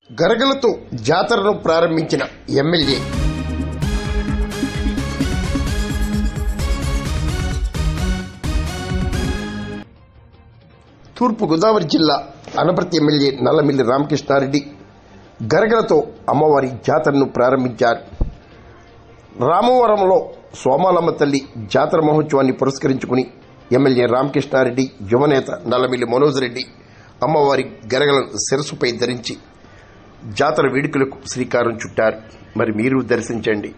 గరగలతో జాతరను ప్రారంభించిన ఎమ్మెల్యే. తూర్పుగోదావరి జిల్లా అనపర్తి ఎమ్మెల్యే నల్లమిల్లి రామకృష్ణారెడ్డి గరగలతో అమ్మవారి జాతరను ప్రారంభించారు. రామవరంలో సోమాలమ్మ తల్లి జాతర మహోత్సవాన్ని పురస్కరించుకుని ఎమ్మెల్యే రామకృష్ణారెడ్డి, యువనేత నల్లమిల్లి మనోజ్ రెడ్డి అమ్మవారి గరగలను శిరస్సుపై ధరించి జాతర వేడుకలకు శ్రీకారం చుట్టారు. మరి మీరు దర్శించండి.